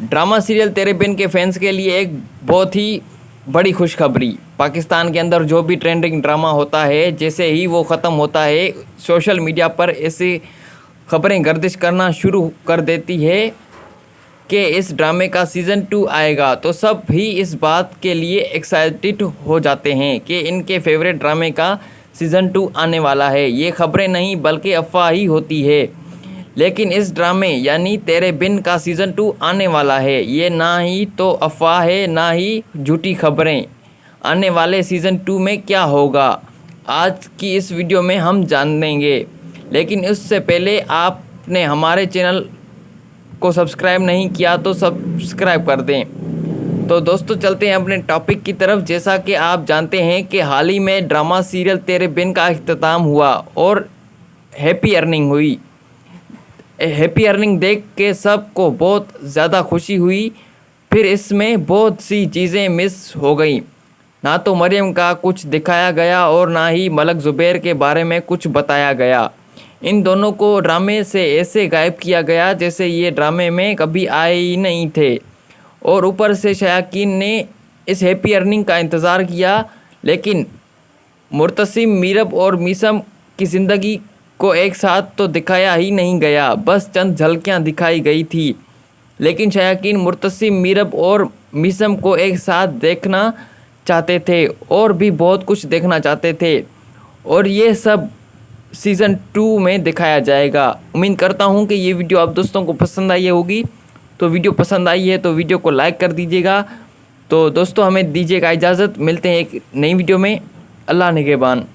Drama serial तेरे बिन के fans के लिए एक बहुत ही बड़ी खुशखबरी। पाकिस्तान के अंदर जो भी ट्रेंडिंग ड्रामा होता है, जैसे ही वो ख़त्म होता है, सोशल मीडिया पर ऐसी खबरें गर्दिश करना शुरू कर देती है कि इस ड्रामे का सीज़न 2 आएगा। तो सब भी इस बात के लिए एक्साइटेड हो जाते हैं कि इनके फेवरेट ड्रामे का सीज़न 2 आने वाला है। ये खबरें नहीं बल्कि अफवाह ही होती है, लेकिन इस ड्रामे यानी तेरे बिन का सीज़न 2 आने वाला है। ये ना ही तो अफवाह है ना ही झूठी खबरें। आने वाले सीज़न 2 में क्या होगा, आज की इस वीडियो में हम जान देंगे। लेकिन उससे पहले आपने हमारे चैनल को सब्सक्राइब नहीं किया तो सब्सक्राइब कर दें। तो दोस्तों चलते हैं अपने टॉपिक की तरफ। जैसा कि आप जानते हैं कि हाल ही में ड्रामा सीरियल तेरे बिन का इख्तिताम हुआ और हैप्पी अर्निंग हुई। हैप्पी अर्निंग देख के सबको बहुत ज़्यादा खुशी हुई। फिर इसमें बहुत सी चीज़ें मिस हो गई। ना तो मरियम का कुछ दिखाया गया और ना ही मलक ज़ुबैर के बारे में कुछ बताया गया। इन दोनों को ड्रामे से ऐसे गायब किया गया जैसे ये ड्रामे में कभी आए ही नहीं थे। और ऊपर से शायकीन ने इस हैप्पी अर्निंग का इंतज़ार किया, लेकिन मुर्तसिम, मीरब और मीसम की ज़िंदगी को एक साथ तो दिखाया ही नहीं गया, बस चंद झलकियां दिखाई गई थी। लेकिन शायकीन मुर्तसिम, मीरब और मीसम को एक साथ देखना चाहते थे और भी बहुत कुछ देखना चाहते थे, और ये सब सीज़न 2 में दिखाया जाएगा। उम्मीद करता हूँ कि ये वीडियो आप दोस्तों को पसंद आई होगी। तो वीडियो पसंद आई है तो वीडियो को लाइक कर दीजिएगा। तो दोस्तों हमें दीजिएगा इजाज़त, मिलते हैं एक नई वीडियो में। अल्लाह निगहबान।